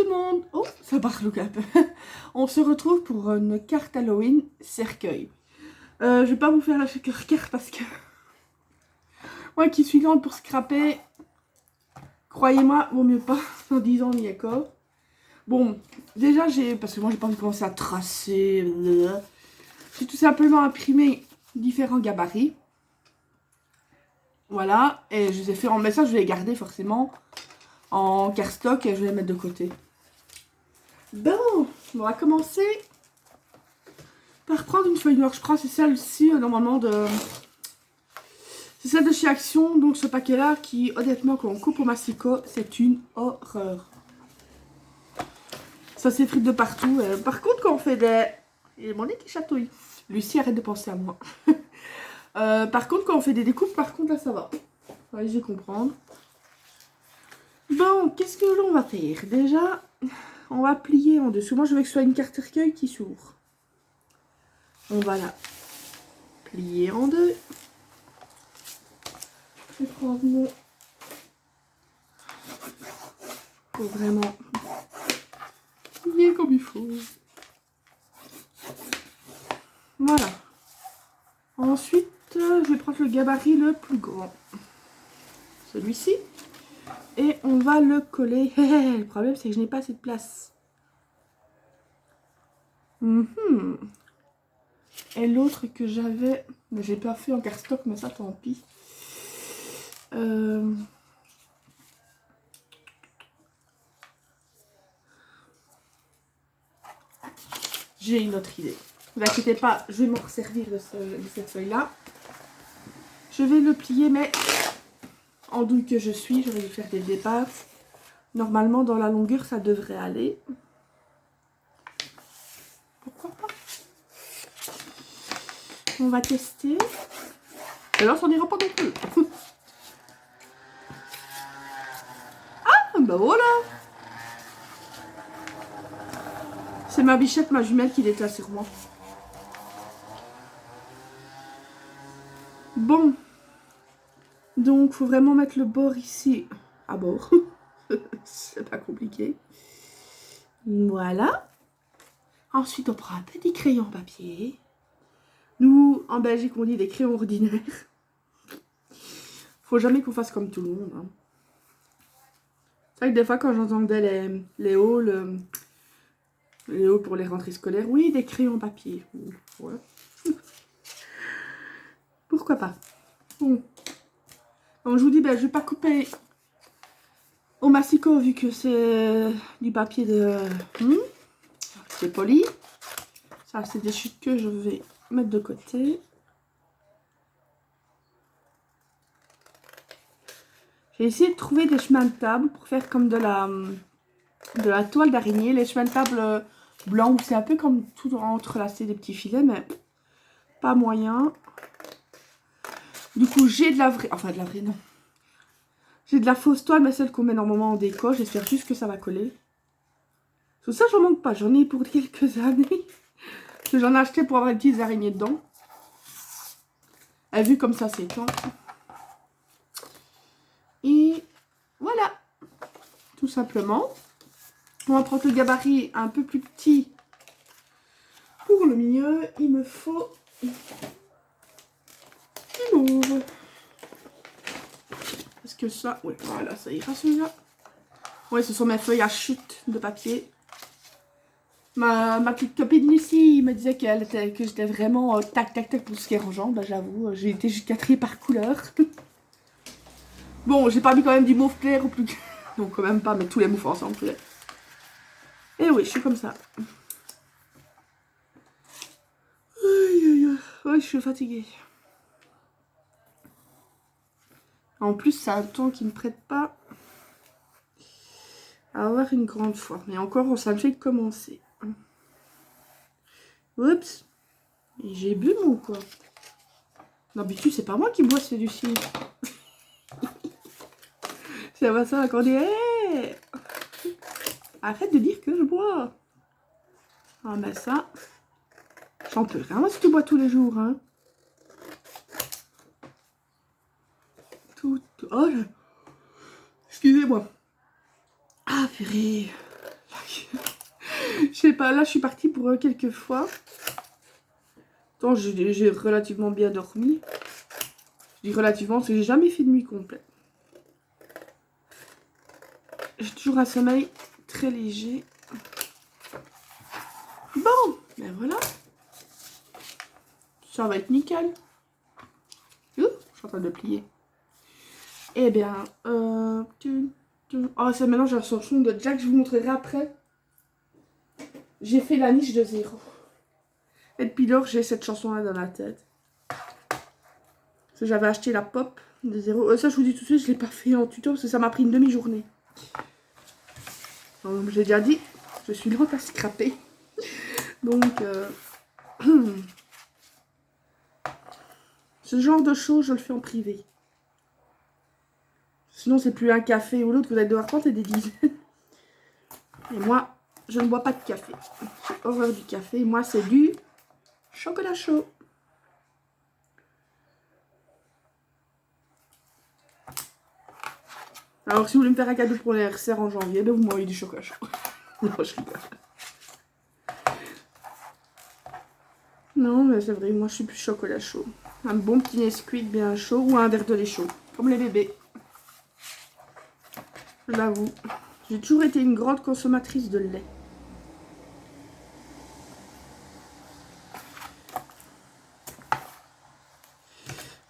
tout le monde. Oh, ça part le cap. On se retrouve pour une carte Halloween cercueil. Je vais pas vous faire la carte parce que moi qui suis grande pour scraper, croyez-moi, vaut mieux pas en 10 ans ni d'accord. Bon, déjà parce que moi j'ai pas envie de commencer à tracer. J'ai tout simplement imprimé différents gabarits. Voilà, et je les ai fait en message, je vais les garder forcément en cardstock et je vais les mettre de côté. Bon, on va commencer par prendre une feuille noire. Je crois que c'est celle-ci normalement de... C'est celle de chez Action, donc ce paquet-là qui, honnêtement, quand on coupe au massicot, c'est une horreur. Ça s'effrite de partout. Par contre, quand on fait des... Il est mon nez qui chatouille. Lucie, arrête de penser à moi. Par contre, quand on fait des découpes, par contre, là, ça va. Allez-y comprendre. Bon, qu'est-ce que l'on va faire? Déjà, on va plier en dessous. Moi, je veux que ce soit une carte recueil qui s'ouvre. On va la plier en deux. Je vais prendre mon... Pour vraiment plier comme il faut. Voilà. Ensuite, je vais prendre le gabarit le plus grand. Celui-ci. Et on va le coller. Le problème, c'est que je n'ai pas assez de place. Et l'autre que j'avais... J'ai pas fait en cardstock, mais ça, tant pis. J'ai une autre idée. Ne vous inquiétez pas, je vais m'en resservir de cette feuille-là. Je vais le plier, mais en douille que je suis, j'aurais dû faire des départs. Normalement, dans la longueur, ça devrait aller. Pourquoi pas? On va tester. Et là, ça n'ira pas non plus. Ah, bah voilà. C'est ma bichette, ma jumelle qui est là sur moi. Bon. Donc, faut vraiment mettre le bord ici à bord. C'est pas compliqué. Voilà. Ensuite, on prend un petit crayon papier. Nous, en Belgique, on dit des crayons ordinaires. Faut jamais qu'on fasse comme tout le monde. Hein. C'est vrai que des fois, quand j'entendais les halls pour les rentrées scolaires, oui, des crayons papier. Ouais. Pourquoi pas? Bon. Donc, je vous dis, ben, je vais pas couper au massicot vu que c'est du papier de... c'est poli. Ça, c'est des chutes que je vais mettre de côté. J'ai essayé de trouver des chemins de table pour faire comme de la toile d'araignée. Les chemins de table blancs où c'est un peu comme tout entrelacé des petits filets, mais pas moyen. Du coup, j'ai de la vraie... Enfin, de la vraie, non. J'ai de la fausse toile, mais celle qu'on met normalement en déco. J'espère juste que ça va coller. Tout ça, j'en manque pas. J'en ai pour quelques années. J'en ai acheté pour avoir des petites araignées dedans. Et vu comme ça, c'est temps. Et voilà. Tout simplement. On va prendre le gabarit un peu plus petit. Pour le milieu, il me faut du mauve. Parce que ça, ouais, voilà, ça ira celui-là. Ouais, ce sont mes feuilles à chute de papier. Ma petite copine Lucie me disait que j'étais vraiment tac tac tac pour ce qui est rangeant. Bah j'avoue, j'ai été jusqu'à trier par couleur. Bon, j'ai pas mis quand même du mauve clair ou plus. Non, quand même pas, mais tous les mauves ensemble. Et oui, je suis comme ça. Ouais, je suis fatiguée. En plus, c'est un temps qui me prête pas à avoir une grande forme. Et encore, ça me fait commencer. Oups. Et j'ai bu mon quoi. D'habitude, c'est pas moi qui bois celui-ci. C'est pas ça qu'on dit. Hey, arrête de dire que je bois. Ah ben ça, j'en peux rien si tu bois tous les jours. Hein. Oh, excusez-moi. Ah purée. Je sais pas, là je suis partie pour quelques fois. Attends, j'ai relativement bien dormi. Je dis relativement parce que j'ai jamais fait de nuit complète. J'ai toujours un sommeil très léger. Bon, ben voilà. Ça va être nickel. Je suis en train de plier. Eh bien, oh, c'est maintenant j'ai la chanson de Jack, je vous montrerai après. J'ai fait la niche de 0. Et depuis lors, j'ai cette chanson-là dans la tête. Parce que j'avais acheté la pop de 0. Ça, je vous dis tout de suite, je ne l'ai pas fait en tuto parce que ça m'a pris une demi-journée. J'ai déjà dit, je suis lente à scraper. Donc, ce genre de choses, je le fais en privé. Sinon, c'est plus un café ou l'autre que vous allez devoir prendre, c'est des dizaines. Et moi, je ne bois pas de café. J'ai horreur du café. Moi, c'est du chocolat chaud. Alors, si vous voulez me faire un cadeau pour l'anniversaire en janvier, ben vous m'envoyez du chocolat chaud. Non, je rigole. Non, mais c'est vrai, moi, je suis plus chocolat chaud. Un bon petit Nesquik bien chaud ou un verre de lait chaud. Comme les bébés. Je l'avoue. J'ai toujours été une grande consommatrice de lait.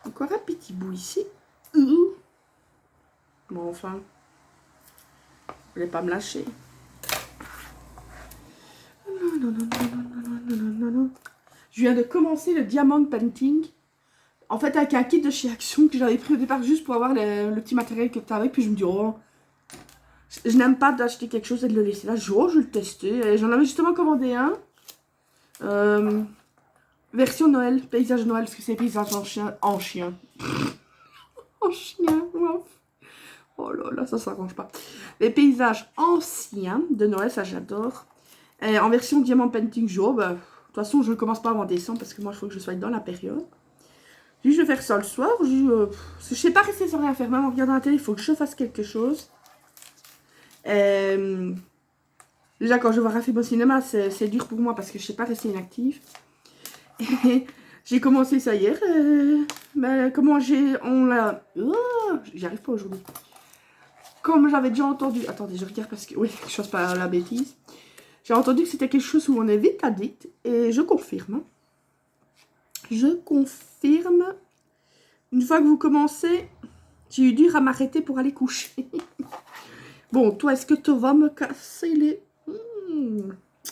Encore un petit bout ici. Bon, enfin. Vous voulez pas me lâcher. Non. Je viens de commencer le diamond painting. En fait, avec un kit de chez Action que j'avais pris au départ juste pour avoir le petit matériel que tu as avec. Puis je me dis, oh, je n'aime pas d'acheter quelque chose et de le laisser là. Je vais le tester. J'en avais justement commandé un. Version Noël, paysage Noël, parce que c'est paysage en chien. En chien. En chien. Oh là là, ça s'arrange pas. Les paysages anciens de Noël, ça j'adore. En version diamant painting jour, bah, de toute façon, je ne commence pas avant décembre parce que moi, il faut que je sois dans la période. Je vais faire ça le soir. Je sais pas rester sans rien faire. Même en regardant la télé, il faut que je fasse quelque chose. Déjà, quand je vois un film au cinéma, c'est dur pour moi parce que je sais pas rester inactive. J'ai commencé ça hier. Mais comment on l'a... Oh, j'y arrive pas aujourd'hui. Comme j'avais déjà entendu... Attendez, je regarde parce que... Oui, je fasse pas la bêtise. J'ai entendu que c'était quelque chose où on est vite addict. Et je confirme. Je confirme. Une fois que vous commencez, j'ai eu dur à m'arrêter pour aller coucher. Bon, toi, est-ce que tu vas me casser les...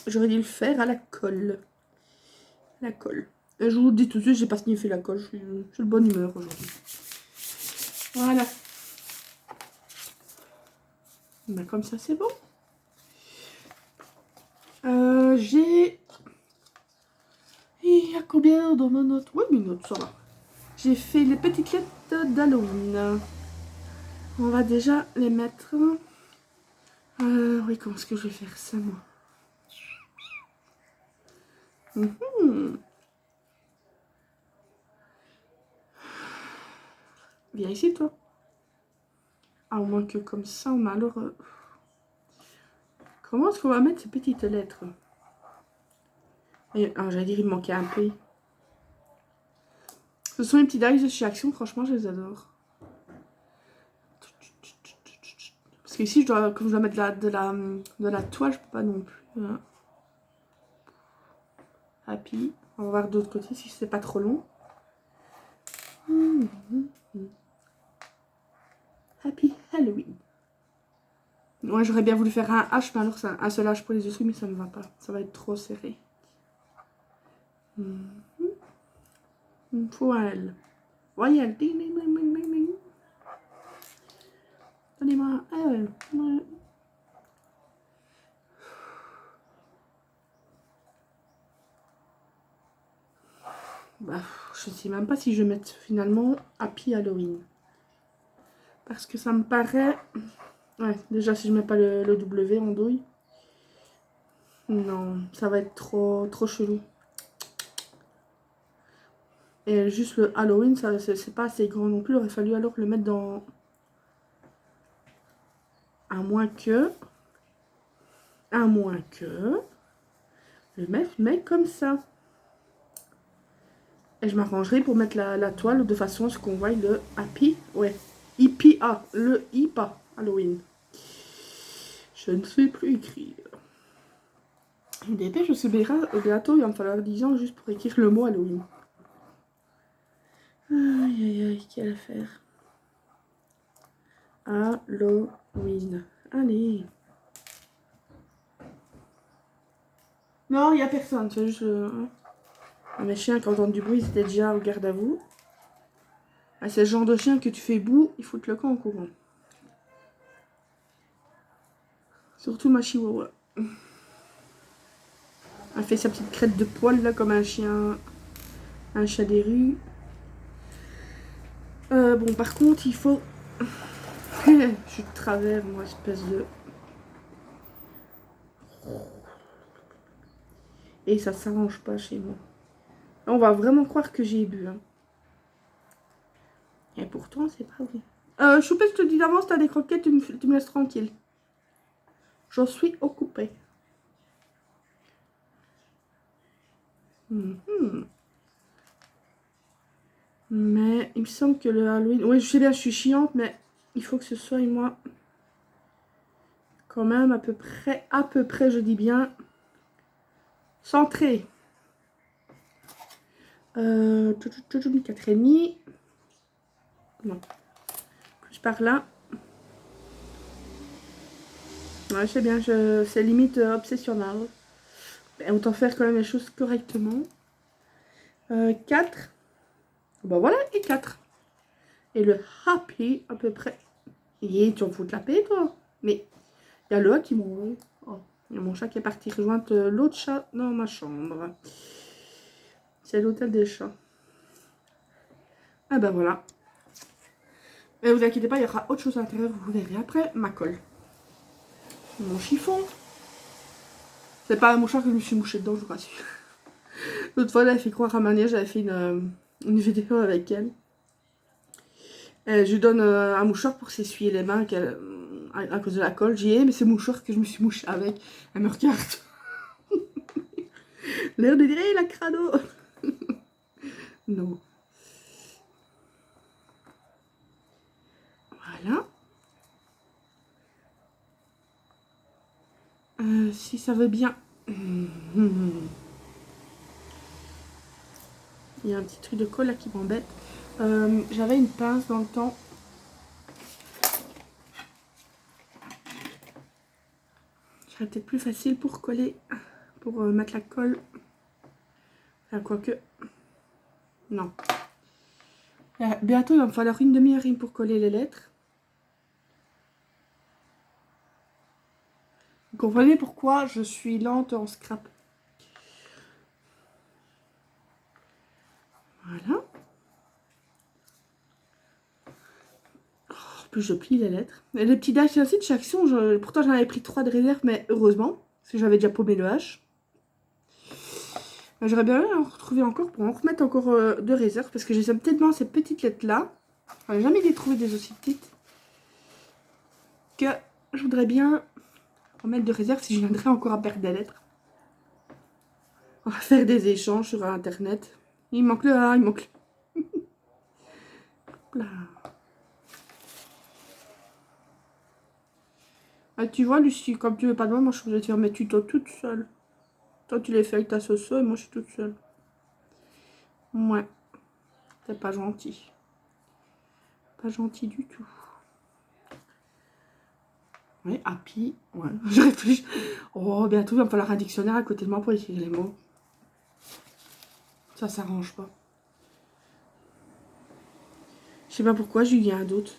J'aurais dû le faire à la colle. La colle. Et je vous le dis tout de suite, j'ai pas sniffé la colle. Je suis de bonne humeur aujourd'hui. Voilà. Ben, comme ça, c'est bon. J'ai... Il y a combien dans ma note? Oui, mes notes, ça va. J'ai fait les petites lettres d'Halloween. On va déjà les mettre... oui, comment est-ce que je vais faire ça, moi? Viens ici, toi. À moins que comme ça, on a alors... Comment est-ce qu'on va mettre ces petites lettres? J'allais dire, il me manquait un P. Ce sont les petits dice de chez Action, franchement, je les adore. Parce qu'ici, comme je dois mettre de la toile, je peux pas non plus. Voilà. Happy. On va voir de l'autre côté si c'est pas trop long. Happy Halloween. Ouais, j'aurais bien voulu faire un H, mais alors c'est un seul H pour les yeux, mais ça ne va pas. Ça va être trop serré. Voile. Voyelle. Ding, ding, ding, ding, ding, ding. Donnez-moi un. Bah, je sais même pas si je vais mettre finalement Happy Halloween. Parce que ça me paraît... Ouais, déjà si je mets pas le W en douille. Non, ça va être trop chelou. Et juste le Halloween, ça c'est pas assez grand non plus. Il aurait fallu alors le mettre dans... À moins que... À moins que je mette mais comme ça. Et je m'arrangerai pour mettre la toile de façon à ce qu'on voit le happy. Ouais. IPA. Le IPA Halloween. Je ne sais plus écrire. Dépêche, je sais bientôt, il va me falloir 10 ans juste pour écrire le mot Halloween. Aïe aïe aïe, quelle affaire. Halloween. Allez. Non, il n'y a personne, c'est juste... mes chiens, quand entendent du bruit, ils étaient déjà au garde à vous. Ah, c'est le genre de chien que tu fais bout, il faut te le camp en courant. Surtout ma chihuahua. Elle fait sa petite crête de poil là comme un chien des rues. Bon, par contre, il faut... Je suis de travers, moi, espèce de... Et ça s'arrange pas chez moi. On va vraiment croire que j'ai bu. Hein. Et pourtant, c'est pas vrai. Choupette, je te dis d'avance, t'as des croquettes, tu me laisses tranquille. J'en suis occupée. Mais il me semble que le Halloween... Oui, je sais bien, je suis chiante, mais il faut que ce soit, moi... Quand même, à peu près, je dis bien... Centré. 4,5. Non. Plus par là. Ouais, je sais bien, c'est limite obsessionnel. Autant faire quand même les choses correctement. 4. Bah voilà, et 4. Et le happy, à peu près. Et tu en fous de la paix, toi. Mais il y a le qui m'ont... Oh, il y a mon chat qui est parti rejoindre l'autre chat dans ma chambre. C'est l'hôtel des chats. Ah ben voilà. Mais vous inquiétez pas, il y aura autre chose à l'intérieur, vous verrez après. Ma colle. Mon chiffon. C'est pas un mouchoir que je me suis mouché dedans, je vous rassure. L'autre fois, elle a fait croire à Mania, j'avais fait une vidéo avec elle. Et je lui donne un mouchoir pour s'essuyer les mains à cause de la colle. J'ai dit, mais c'est mouchoir que je me suis mouché avec. Elle me regarde. L'air de dire, hey, la crado. Non. Voilà. Si ça veut bien. Il y a un petit truc de colle là qui m'embête. J'avais une pince dans le temps. Serait peut-être plus facile pour coller, pour mettre la colle. Enfin, quoique. Non. Bientôt, il va me falloir une demi-heure pour coller les lettres. Vous comprenez pourquoi je suis lente en scrap. Voilà. Oh, en plus, je plie les lettres. Et les petits dash ainsi de chaque son, pourtant j'en avais pris 3 de réserve, mais heureusement, parce que j'avais déjà paumé le H. J'aurais bien en retrouver encore pour en remettre encore de réserve, parce que j'aime tellement ces petites lettres-là. J'en ai jamais trouvé des aussi petites. Que je voudrais bien en mettre de réserve si je viendrais encore à perdre des lettres. On va faire des échanges sur internet. Il manque le A, il manque le... Là. Ah, tu vois, Lucie, comme tu veux pas de moi je suis obligée de faire mes tutos toute seule. Toi, tu les fais avec ta soso et moi, je suis toute seule. Ouais. C'est pas gentil. Pas gentil du tout. Oui, happy. Ouais, je réfléchis. Oh, bientôt, il va me falloir un dictionnaire à côté de moi pour écrire les mots. Ça s'arrange pas. Je sais pas pourquoi, j'ai eu un doute.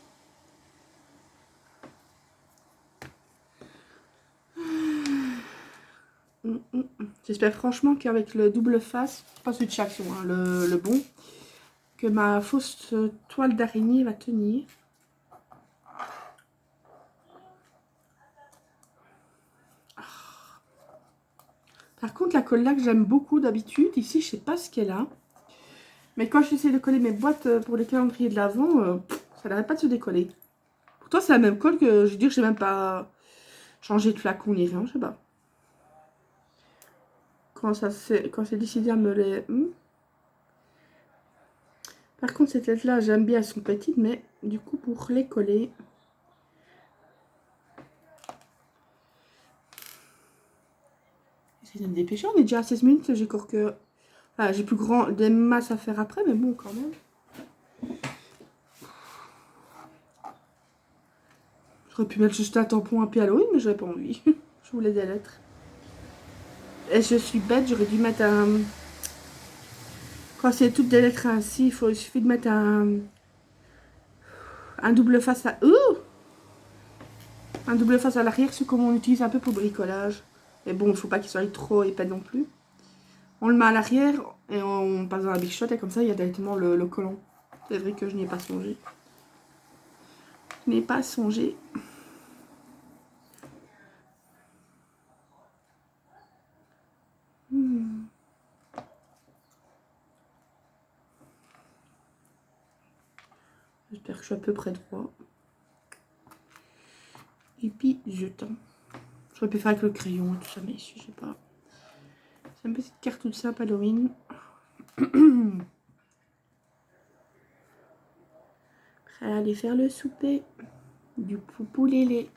J'espère franchement qu'avec le double face, pas celui de chaque, hein, le bon, que ma fausse toile d'araignée va tenir. Par contre, la colle là que j'aime beaucoup d'habitude, ici, je sais pas ce qu'elle a. Mais quand j'essaie de coller mes boîtes pour le calendrier de l'Avent, ça n'arrête pas de se décoller. Pourtant, c'est la même colle que, je veux dire, j'ai même pas changé de flacon ni rien, je sais pas. quand c'est décidé à me les... Par contre, cette lettre-là, j'aime bien, elles sont petites, mais du coup, pour les coller... J'essaie de me dépêcher, on est déjà à 16 minutes, j'ai encore que... Enfin, j'ai plus grand des masses à faire après, mais bon, quand même. J'aurais pu mettre juste un tampon Happy Halloween, mais j'avais pas envie. Je voulais des lettres. Et je suis bête, j'aurais dû mettre un... Quand c'est toutes des lettres ainsi, il suffit de mettre un double face à... Un double face à l'arrière, c'est comme on utilise un peu pour bricolage. Mais bon, il faut pas qu'il soit trop épais non plus. On le met à l'arrière et on passe dans la Big Shot et comme ça, il y a directement le collant. C'est vrai que je n'y ai pas songé. Je n'ai pas songé. J'espère que je suis à peu près droit. Et puis, je tends. J'aurais pu faire avec le crayon et tout ça, mais je sais pas. C'est une petite carte toute simple Halloween. Prêt à aller faire le souper. Du poulet.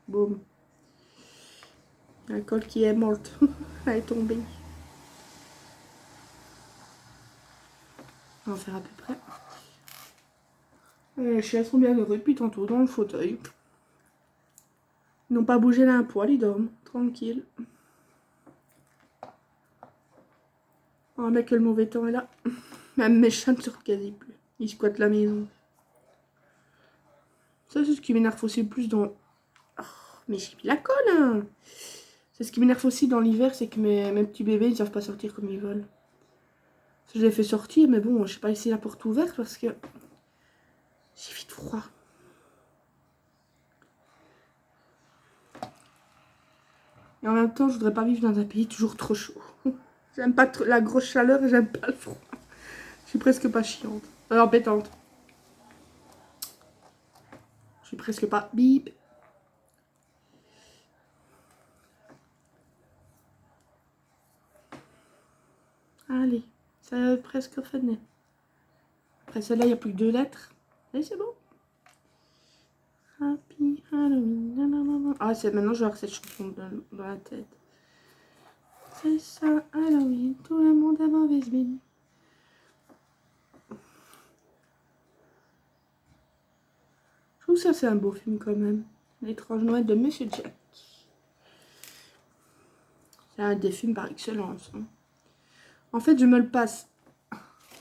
Boum. La colle qui est morte. Elle est tombée. On va faire à peu près. Les chiens sont bien heureux depuis tantôt dans le fauteuil. Ils n'ont pas bougé d'un poil, ils dorment. Tranquille. Oh, mais que le mauvais temps est là. Même mes chats ne sortent quasi plus. Ils squattent la maison. Ça, c'est ce qui m'énerve aussi le plus dans... Oh, mais j'ai mis la colle, hein. C'est ce qui m'énerve aussi dans l'hiver, c'est que mes petits bébés, ils ne savent pas sortir comme ils veulent. Je les fais sortir, mais bon, je sais pas laisser la porte ouverte parce que j'ai vite froid. Et en même temps, je voudrais pas vivre dans un pays toujours trop chaud. J'aime pas la grosse chaleur et j'aime pas le froid. Je suis presque pas chiante. Embêtante. Je suis presque pas bip. Allez, ça a presque fini. Après celle-là, il n'y a plus que 2 lettres. Et c'est bon. Happy Halloween. Nanana. Ah, c'est maintenant, je vais avoir cette chanson dans la tête. C'est ça, Halloween. Tout le monde a mauvaise mine. Je trouve que ça, c'est un beau film quand même. L'étrange Noël de Monsieur Jack. C'est un des films par excellence. Hein. En fait, je me le passe.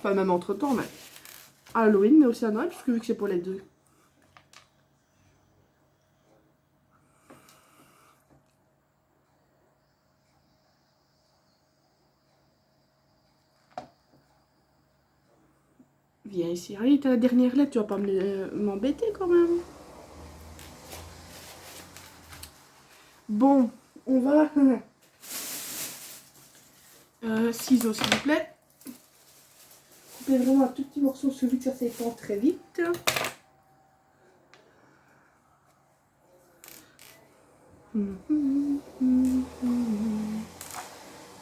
Pas même entre temps, mais à Halloween, mais aussi à Noël, parce que vu que c'est pour les deux. Viens ici. Allez, t'as la dernière lettre, tu vas pas m'embêter quand même. Bon, on va... ciseaux, s'il vous plaît. Couper vraiment un tout petit morceau, celui que ça s'étend très vite.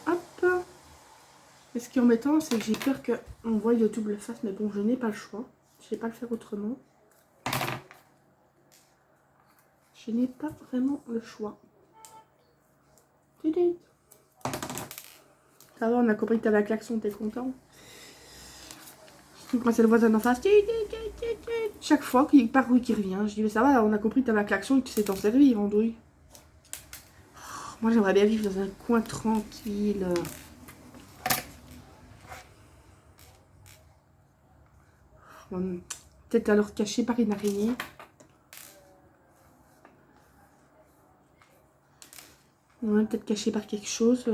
Hop. Et ce qui est embêtant, c'est que j'ai peur qu'on voie le double face, mais bon, je n'ai pas le choix. Je ne sais pas le faire autrement. Je n'ai pas vraiment le choix. Ça va, on a compris que t'avais un klaxon, t'es content. Surtout quand c'est le voisin d'en face. Chaque fois qu'il part ou qu'il revient, je dis mais ça va, on a compris que t'avais un klaxon et que tu sais t'en servir, Andouille. Oh, moi j'aimerais bien vivre dans un coin tranquille. Peut-être alors caché par une araignée. Ouais, peut-être caché par quelque chose.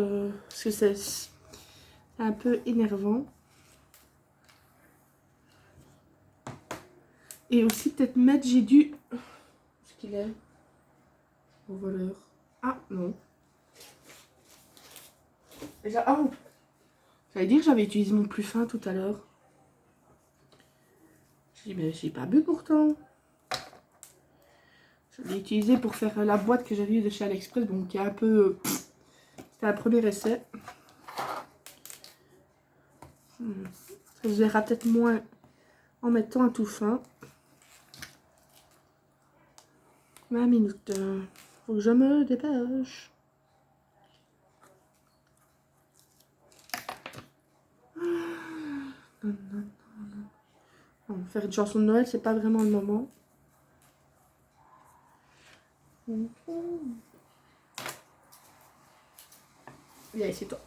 Parce que c'est un peu énervant. Et aussi peut-être mettre, j'ai dû... Où est-ce qu'il est? Au voleur. Ah, non. Déjà, ah, j'allais dire que j'avais utilisé mon plus fin tout à l'heure. J'ai dit, mais j'ai pas bu pourtant. Je l'ai utilisé pour faire la boîte que j'avais eue de chez AliExpress, bon, qui est un peu... C'est un premier essai. Ça se verra peut-être moins en mettant un tout fin. 20 minutes. Faut que je me dépêche. Bon, faire une chanson de Noël, c'est pas vraiment le moment. Viens ici, toi.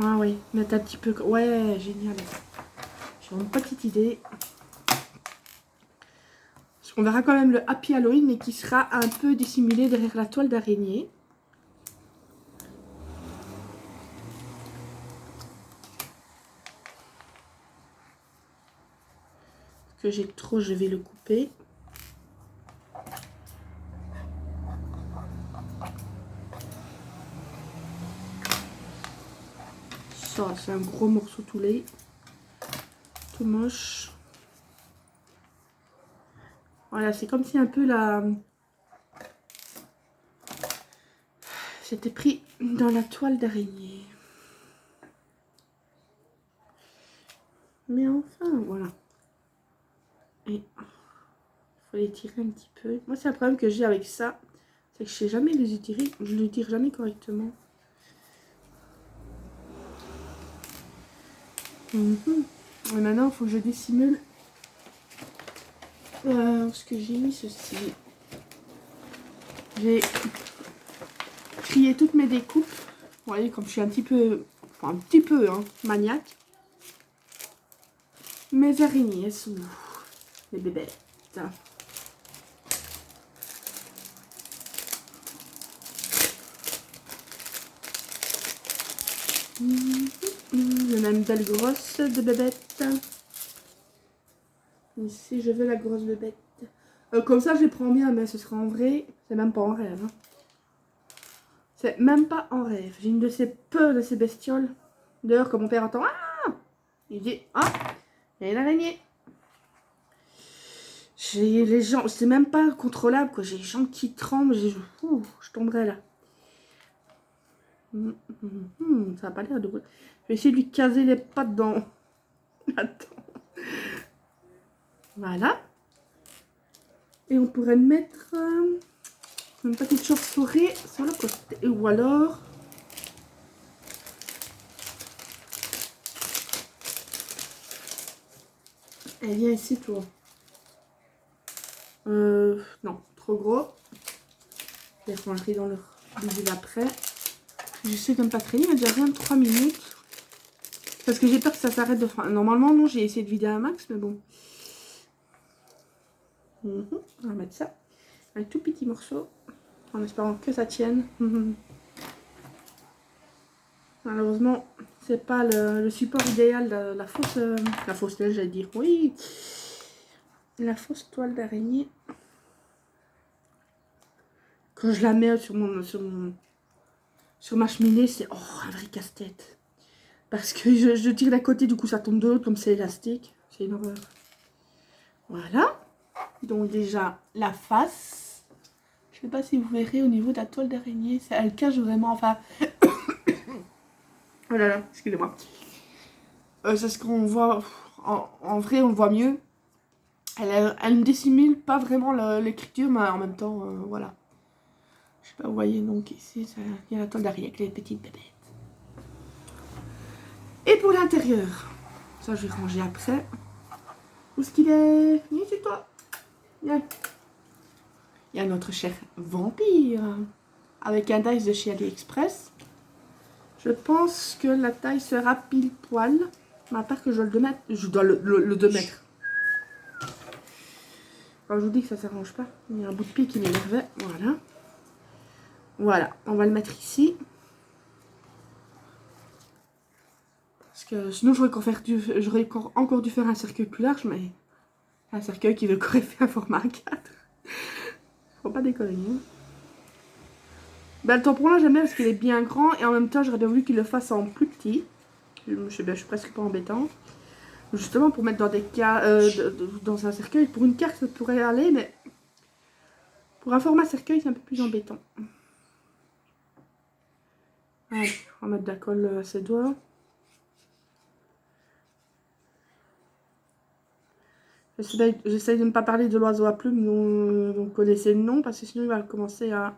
Ah oui, mettre un petit peu... Ouais, génial. J'ai une petite idée. Parce qu'on verra quand même le Happy Halloween, mais qui sera un peu dissimulé derrière la toile d'araignée. Que j'ai trop, je vais le couper. Ça, c'est un gros morceau tout laid. Tout moche. Voilà, c'est comme si un peu la... C'était pris dans la toile d'araignée. Mais enfin, voilà. Et il faut les tirer un petit peu. Moi, c'est un problème que j'ai avec ça. C'est que je sais jamais les étirer. Je les tire jamais correctement. Et maintenant, il faut que je dissimule ce que j'ai mis ceci. J'ai trié toutes mes découpes. Vous voyez, comme je suis un petit peu, enfin, hein, maniaque. Mes araignées, elles sont les bébêtes. Il y en a une belle grosse de bébête. Ici, je veux la grosse bébête. Comme ça, je les prends bien, mais ce sera en vrai. C'est même pas en rêve. Hein. C'est même pas en rêve. J'ai une de ces peurs de ces bestioles. D'ailleurs, quand mon père entend, ah, il dit, ah, il y a une araignée. J'ai les jambes, c'est même pas contrôlable, quoi. J'ai les jambes qui tremblent. Je tomberai là. Ça va pas l'air de... Je vais essayer de lui caser les pattes dans... Attends. Voilà. Et on pourrait mettre une petite chauve-souris sur le côté. Ou alors... Elle vient ici, toi. Non, trop gros. Je vais ranger dans le bidule après. Je sais comme pas traîner, il y a déjà rien de 3 minutes. Parce que j'ai peur que ça s'arrête de... Normalement, non, j'ai essayé de vider un max, mais bon. On va mettre ça. Un tout petit morceau. En espérant que ça tienne. Malheureusement, c'est pas le support idéal de la fausse... la fausse neige, j'allais dire. Oui. La fausse toile d'araignée. Quand je la mets sur ma cheminée, c'est un vrai casse-tête. Parce que je tire d'un côté, du coup ça tombe de l'autre, comme c'est élastique. C'est une horreur. Voilà. Donc déjà, la face. Je sais pas si vous verrez au niveau de la toile d'araignée. Elle cache vraiment, enfin... oh là là, excusez-moi. C'est ce qu'on voit... En vrai, on le voit mieux. Elle ne dissimule pas vraiment l'écriture, mais en même temps, voilà. Je sais pas, vous voyez, donc ici, il y a la toile d'araignée avec les petites bébêtes. Et pour l'intérieur, ça je vais ranger après. Où est-ce qu'il est? Viens chez toi. Viens. Il y a notre cher vampire. Avec un dice de chez AliExpress. Je pense que la taille sera pile poil. Mais à part que je dois le 2 mètres. Je dois le 2 mètres. Quand je vous dis que ça ne s'arrange pas. Il y a un bout de pied qui m'énervait. Voilà. Voilà. On va le mettre ici. Parce que sinon j'aurais encore dû faire un cercueil plus large, mais un cercueil qui aurait fait un format 4. Faut pas déconner. Hein. Ben, le tampon là j'aime bien parce qu'il est bien grand et en même temps j'aurais bien voulu qu'il le fasse en plus petit. Je suis presque pas embêtante. Justement, pour mettre dans des cas, dans un cercueil, pour une carte, ça pourrait aller, mais pour un format cercueil, c'est un peu plus embêtant. Allez, on va mettre de la colle à ses doigts. J'essaye de ne pas parler de l'oiseau à plumes dont vous connaissez le nom, parce que sinon il va commencer à...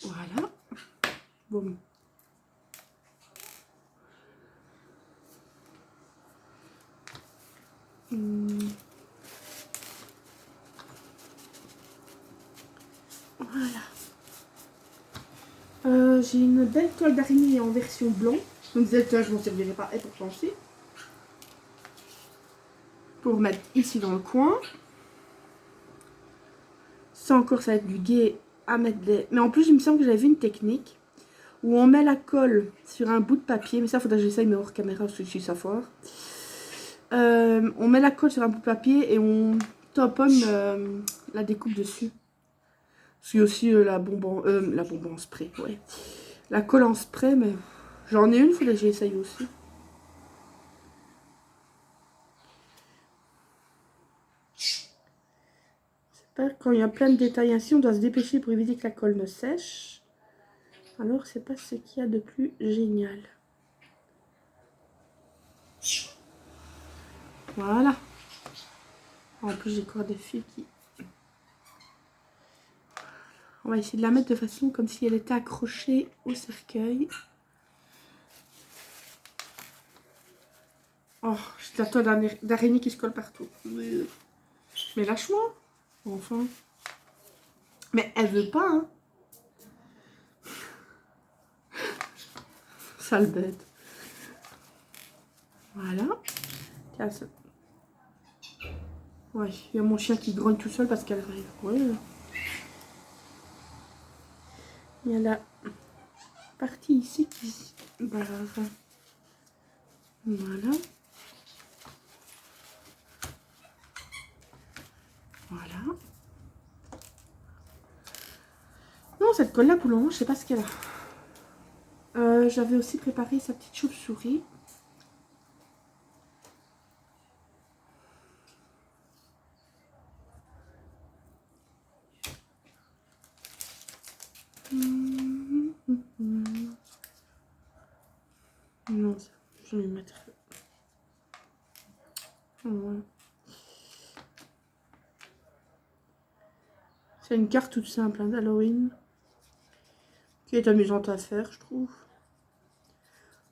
Voilà. Bon. Voilà. J'ai une belle toile d'araignée en version blanc. Donc cette je m'en servirai pas, et pourtant si. Pour mettre ici dans le coin. Ça encore, ça va être du gai à mettre des... Mais en plus, il me semble que j'avais vu une technique où on met la colle sur un bout de papier. Mais ça, il faudrait que j'essaye, mais hors caméra, parce que je suis ça fort. On met la colle sur un bout de papier et on tamponne la découpe dessus. C'est aussi la bombe en spray, ouais. La colle en spray, mais j'en ai une, il faudrait que j'essaye aussi. Quand il y a plein de détails ainsi, on doit se dépêcher pour éviter que la colle ne sèche. Alors, c'est pas ce qu'il y a de plus génial. Voilà. En plus, j'ai encore des fils qui... On va essayer de la mettre de façon comme si elle était accrochée au cercueil. Oh, j'ai la toile d'araignée qui se colle partout. Mais lâche-moi. Enfin. Mais elle veut pas, hein. Sale bête. Voilà. Tiens, ça. Ouais, il y a mon chien qui grogne tout seul parce qu'elle arrive. Ouais. Il y a la partie ici qui se barre. Voilà. Voilà. Non, cette colle-là, pour le moment, je sais pas ce qu'elle a. J'avais aussi préparé sa petite chauve-souris. Non, je vais mettre... Voilà. C'est une carte toute simple hein, d'Halloween. Qui est amusante à faire, je trouve.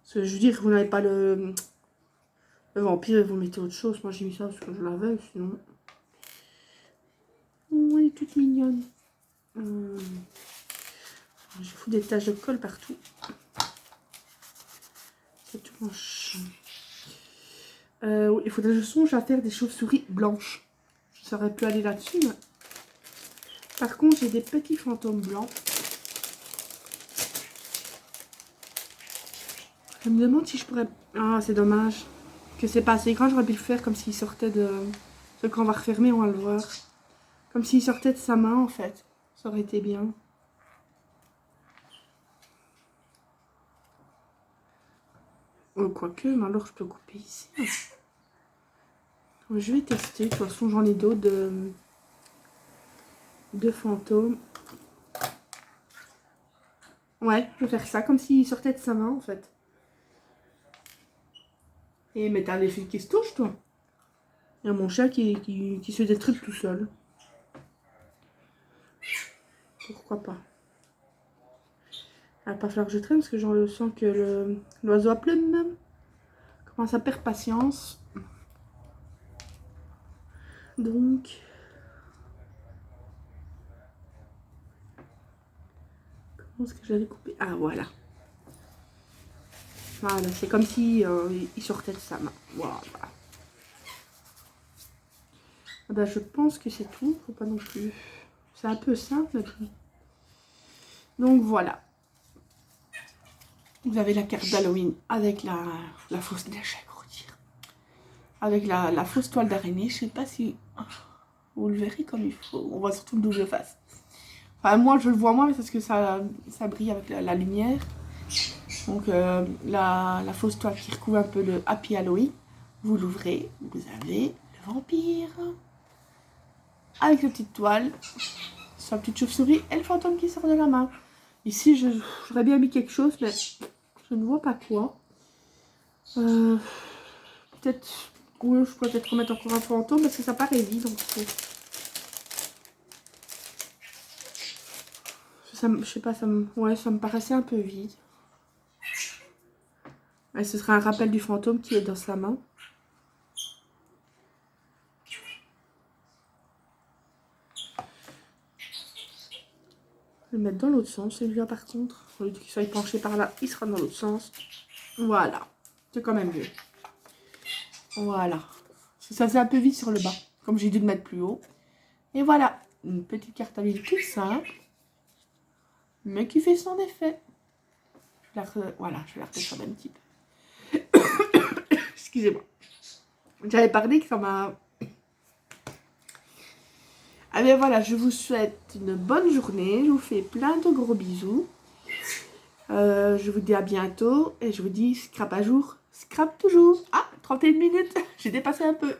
Parce que je veux dire, vous n'avez pas le vampire et vous mettez autre chose. Moi j'ai mis ça parce que je l'avais, sinon... Oh, elle est toute mignonne. Je fous des taches de colle partout. C'est tout moche. Il faudrait que je songe à faire des chauves-souris blanches. Je saurais plus aller là-dessus. Mais... Par contre, j'ai des petits fantômes blancs. Je me demande si je pourrais... Ah, c'est dommage que c'est pas assez grand. J'aurais pu le faire comme s'il sortait de... Ce qu'on va refermer, on va le voir. Comme s'il sortait de sa main, en fait. Ça aurait été bien. Quoique, mais alors je peux couper ici. Je vais tester. De toute façon, j'en ai d'autres de fantômes. Ouais, je vais faire ça comme s'il sortait de sa main, en fait. Et mais t'as les fils qui se touchent, toi. Il y a mon chat qui se fait des trucs tout seul. Pourquoi pas. Il va pas falloir que je traîne parce que j'en sens que l'oiseau à plumes commence à perdre patience. Donc... Comment est-ce que j'avais coupé? Ah, voilà. Voilà, c'est comme si il sortait de sa main. Voilà. Ben, je pense que c'est tout. Faut pas non plus... C'est un peu simple. Donc voilà. Vous avez la carte d'Halloween avec la fausse déchet, avec la fausse toile d'araignée. Je sais pas si vous le verrez comme il faut. On voit surtout le double face. Enfin, moi, je le vois moins, mais c'est parce que ça brille avec la lumière. Donc, la fausse toile qui recouvre un peu le Happy Halloween. Vous l'ouvrez, vous avez le vampire. Avec la petite toile, sa petite chauve-souris et le fantôme qui sort de la main. Ici, j'aurais bien mis quelque chose, mais je ne vois pas quoi. Peut-être... Oui, je pourrais peut-être remettre encore un fantôme parce que ça paraît vide. Donc je sais pas, ouais, ça me paraissait un peu vide. Et ce sera un rappel du fantôme qui est dans sa main. Je vais le mettre dans l'autre sens, celui-là par contre. Au lieu qu'il soit penché par là, il sera dans l'autre sens. Voilà. C'est quand même mieux. Voilà. Ça c'est un peu vide sur le bas. Comme j'ai dû le mettre plus haut. Et voilà. Une petite carte à l'huile toute simple. Mais qui fait son effet. Voilà, je vais la refaire un petit peu. Excusez-moi. J'avais parlé que ça m'a... Ah bien voilà, je vous souhaite une bonne journée. Je vous fais plein de gros bisous. Je vous dis à bientôt. Et je vous dis scrap à jour, scrap toujours. Ah, 31 minutes. J'ai dépassé un peu.